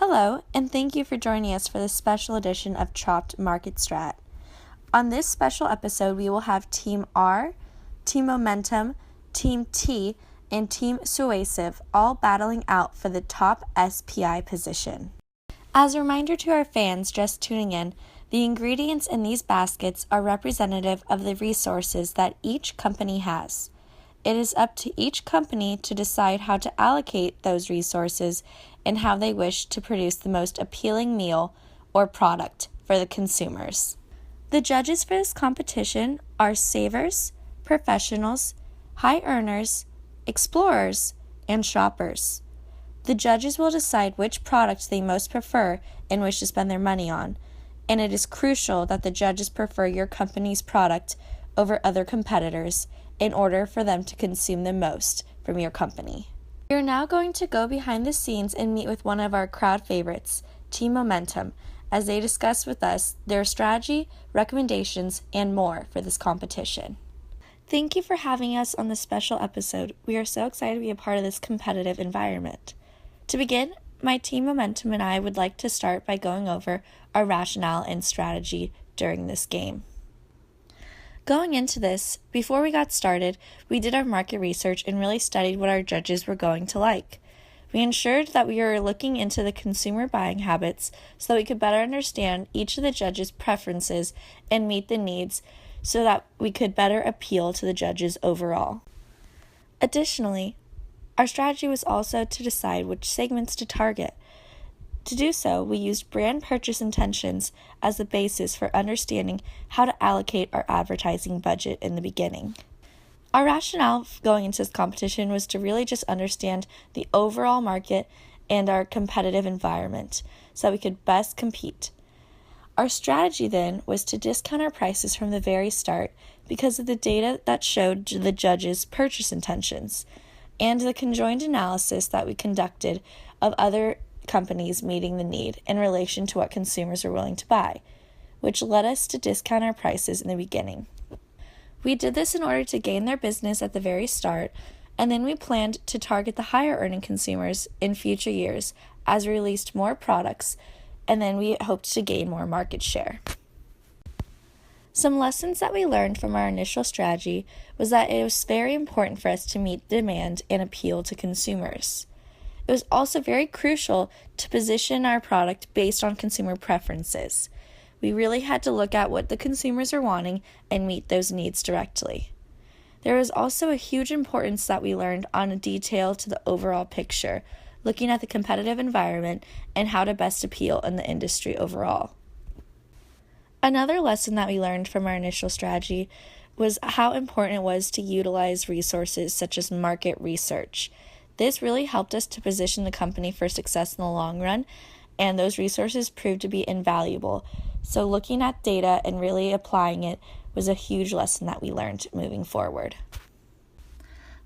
Hello, and thank you for joining us for this special edition of Chopped Markstrat. On this special episode, we will have Team R, Team Momentum, Team T, and Team Suasive all battling out for the top SPI position. As a reminder to our fans just tuning in, the ingredients in these baskets are representative of the resources that each company has. It is up to each company to decide how to allocate those resources and how they wish to produce the most appealing meal or product for the consumers. The judges for this competition are savers, professionals, high earners, explorers, and shoppers. The judges will decide which product they most prefer and wish to spend their money on, and it is crucial that the judges prefer your company's product over other competitors in order for them to consume the most from your company. We are now going to go behind the scenes and meet with one of our crowd favorites, Team Momentum, as they discuss with us their strategy, recommendations, and more for this competition. Thank you for having us on this special episode. We are so excited to be a part of this competitive environment. To begin, my Team Momentum and I would like to start by going over our rationale and strategy during this game. Going into this, before we got started, we did our market research and really studied what our judges were going to like. We ensured that we were looking into the consumer buying habits so that we could better understand each of the judges' preferences and meet the needs so that we could better appeal to the judges overall. Additionally, our strategy was also to decide which segments to target. To do so, we used brand purchase intentions as the basis for understanding how to allocate our advertising budget in the beginning. Our rationale going into this competition was to really just understand the overall market and our competitive environment so that we could best compete. Our strategy then was to discount our prices from the very start because of the data that showed the judges' purchase intentions and the conjoined analysis that we conducted of other companies meeting the need in relation to what consumers are willing to buy, which led us to discount our prices in the beginning. We did this in order to gain their business at the very start, and then we planned to target the higher earning consumers in future years as we released more products, and then we hoped to gain more market share. Some lessons that we learned from our initial strategy was that it was very important for us to meet demand and appeal to consumers. It was also very crucial to position our product based on consumer preferences. We really had to look at what the consumers are wanting and meet those needs directly. There was also a huge importance that we learned on a detail to the overall picture, looking at the competitive environment and how to best appeal in the industry overall. Another lesson that we learned from our initial strategy was how important it was to utilize resources such as market research. This really helped us to position the company for success in the long run, and those resources proved to be invaluable. So looking at data and really applying it was a huge lesson that we learned moving forward.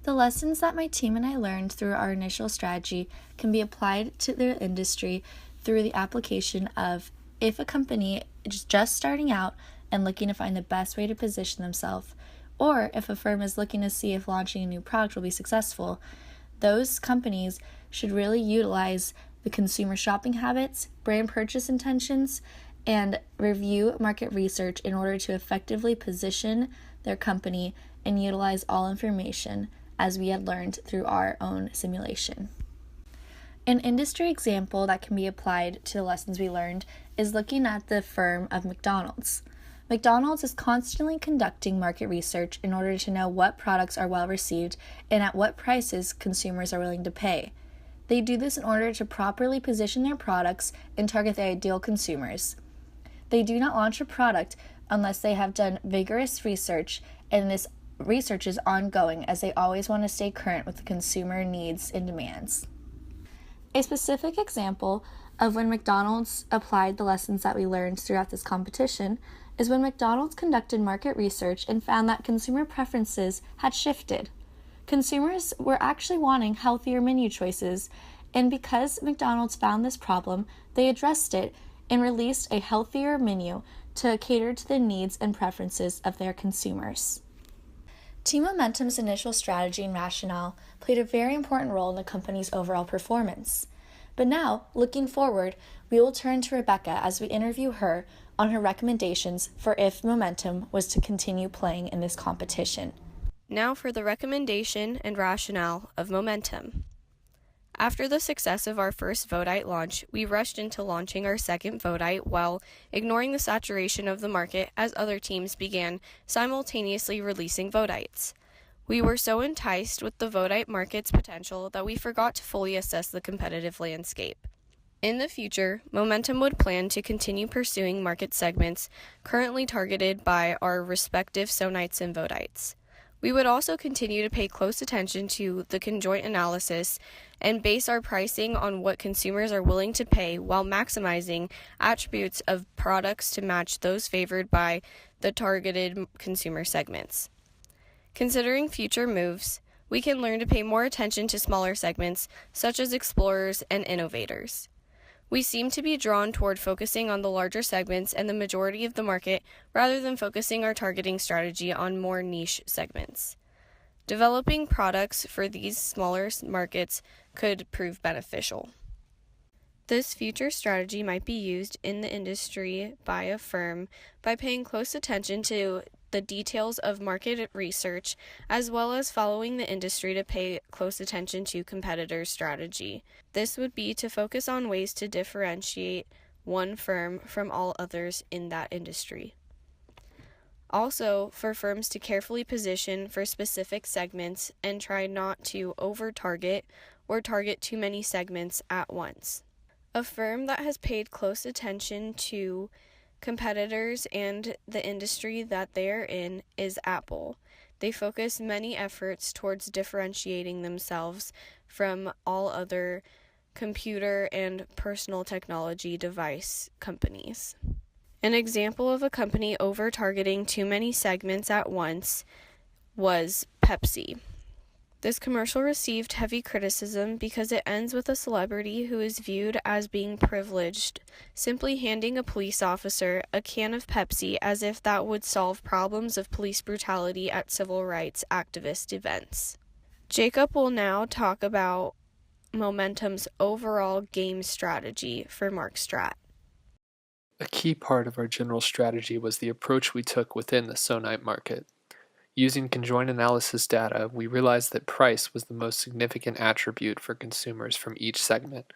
The lessons that my team and I learned through our initial strategy can be applied to the industry through the application of if a company is just starting out and looking to find the best way to position themselves, or if a firm is looking to see if launching a new product will be successful, those companies should really utilize the consumer shopping habits, brand purchase intentions, and review market research in order to effectively position their company and utilize all information as we had learned through our own simulation. An industry example that can be applied to the lessons we learned is looking at the firm of McDonald's. McDonald's is constantly conducting market research in order to know what products are well received and at what prices consumers are willing to pay. They do this in order to properly position their products and target the ideal consumers. They do not launch a product unless they have done vigorous research, and this research is ongoing as they always want to stay current with the consumer needs and demands. A specific example of when McDonald's applied the lessons that we learned throughout this competition is when McDonald's conducted market research and found that consumer preferences had shifted. Consumers were actually wanting healthier menu choices, and because McDonald's found this problem, they addressed it and released a healthier menu to cater to the needs and preferences of their consumers. Team Momentum's initial strategy and rationale played a very important role in the company's overall performance. But now, looking forward, we will turn to Rebecca as we interview her on her recommendations for if Momentum was to continue playing in this competition. Now for the recommendation and rationale of Momentum. After the success of our first Vodite launch, we rushed into launching our second Vodite while ignoring the saturation of the market as other teams began simultaneously releasing Vodites. We were so enticed with the Vodite market's potential that we forgot to fully assess the competitive landscape. In the future, Momentum would plan to continue pursuing market segments currently targeted by our respective Sonites and Vodites. We would also continue to pay close attention to the conjoint analysis and base our pricing on what consumers are willing to pay while maximizing attributes of products to match those favored by the targeted consumer segments. Considering future moves, we can learn to pay more attention to smaller segments such as explorers and innovators. We seem to be drawn toward focusing on the larger segments and the majority of the market rather than focusing our targeting strategy on more niche segments. Developing products for these smaller markets could prove beneficial. This future strategy might be used in the industry by a firm by paying close attention to the details of market research, as well as following the industry to pay close attention to competitors' strategy. This would be to focus on ways to differentiate one firm from all others in that industry. Also, for firms to carefully position for specific segments and try not to over-target or target too many segments at once. A firm that has paid close attention to competitors and the industry that they are in is Apple. They focus many efforts towards differentiating themselves from all other computer and personal technology device companies. An example of a company over-targeting too many segments at once was Pepsi. This commercial received heavy criticism because it ends with a celebrity who is viewed as being privileged, simply handing a police officer a can of Pepsi as if that would solve problems of police brutality at civil rights activist events. Jacob will now talk about Momentum's overall game strategy for Markstrat. A key part of our general strategy was the approach we took within the Sonite market. Using conjoint analysis data, we realized that price was the most significant attribute for consumers from each segment.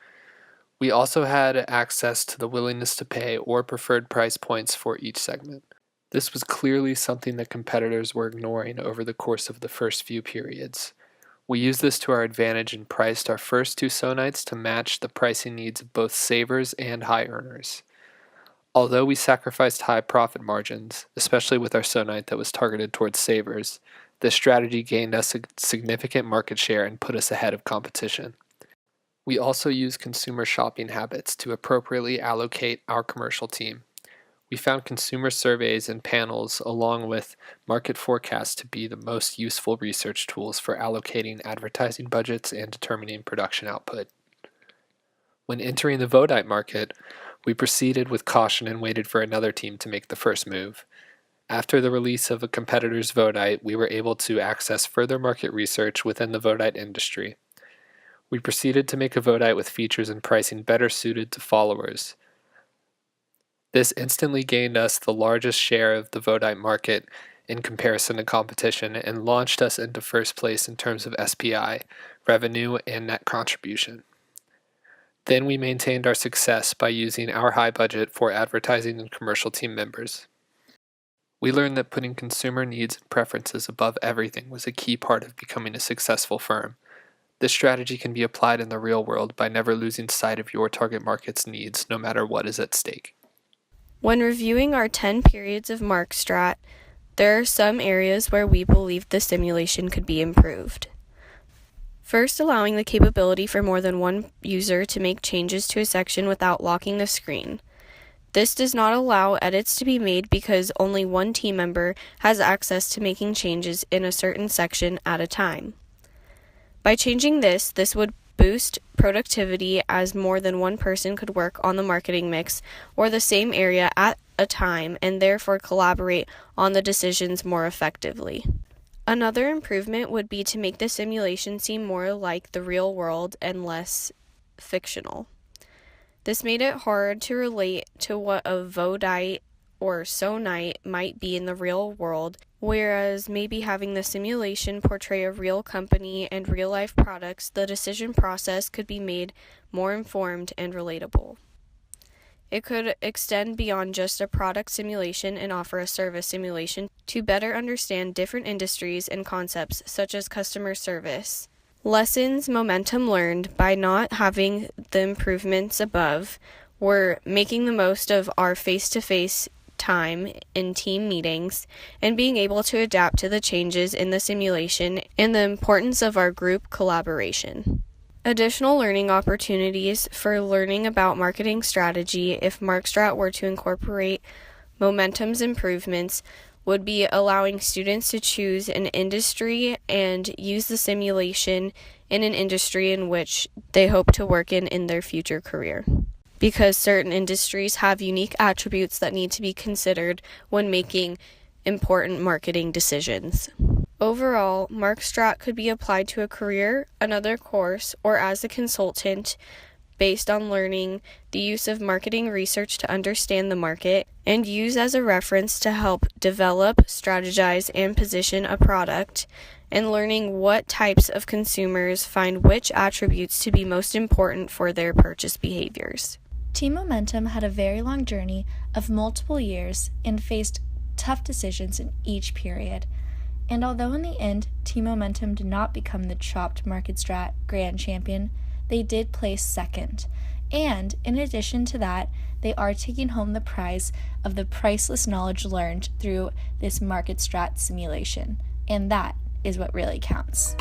We also had access to the willingness to pay or preferred price points for each segment. This was clearly something that competitors were ignoring over the course of the first few periods. We used this to our advantage and priced our first two Sonites to match the pricing needs of both savers and high earners. Although we sacrificed high profit margins, especially with our Sonite that was targeted towards savers, this strategy gained us a significant market share and put us ahead of competition. We also used consumer shopping habits to appropriately allocate our commercial team. We found consumer surveys and panels along with market forecasts to be the most useful research tools for allocating advertising budgets and determining production output. When entering the Vodite market, we proceeded with caution and waited for another team to make the first move. After the release of a competitor's Vodite, we were able to access further market research within the Vodite industry. We proceeded to make a Vodite with features and pricing better suited to followers. This instantly gained us the largest share of the Vodite market in comparison to competition and launched us into first place in terms of SPI, revenue, and net contribution. Then we maintained our success by using our high budget for advertising and commercial team members. We learned that putting consumer needs and preferences above everything was a key part of becoming a successful firm. This strategy can be applied in the real world by never losing sight of your target market's needs, no matter what is at stake. When reviewing our 10 periods of Markstrat, there are some areas where we believe the simulation could be improved. First, allowing the capability for more than one user to make changes to a section without locking the screen. This does not allow edits to be made because only one team member has access to making changes in a certain section at a time. By changing this would boost productivity as more than one person could work on the marketing mix or the same area at a time and therefore collaborate on the decisions more effectively. Another improvement would be to make the simulation seem more like the real world and less fictional. This made it hard to relate to what a vodite or sonite might be in the real world, whereas maybe having the simulation portray a real company and real-life products, the decision process could be made more informed and relatable. It could extend beyond just a product simulation and offer a service simulation to better understand different industries and concepts such as customer service. Lessons Momentum learned by not having the improvements above were making the most of our face-to-face time in team meetings and being able to adapt to the changes in the simulation and the importance of our group collaboration. Additional learning opportunities for learning about marketing strategy if Markstrat were to incorporate Momentum's improvements would be allowing students to choose an industry and use the simulation in an industry in which they hope to work in their future career, because certain industries have unique attributes that need to be considered when making important marketing decisions. Overall, Markstrat could be applied to a career, another course, or as a consultant based on learning the use of marketing research to understand the market and use as a reference to help develop, strategize, and position a product, and learning what types of consumers find which attributes to be most important for their purchase behaviors. Team Momentum had a very long journey of multiple years and faced tough decisions in each period. And although in the end, Team Momentum did not become the Chopped Markstrat Grand Champion, they did place second. And in addition to that, they are taking home the prize of the priceless knowledge learned through this Markstrat simulation. And that is what really counts.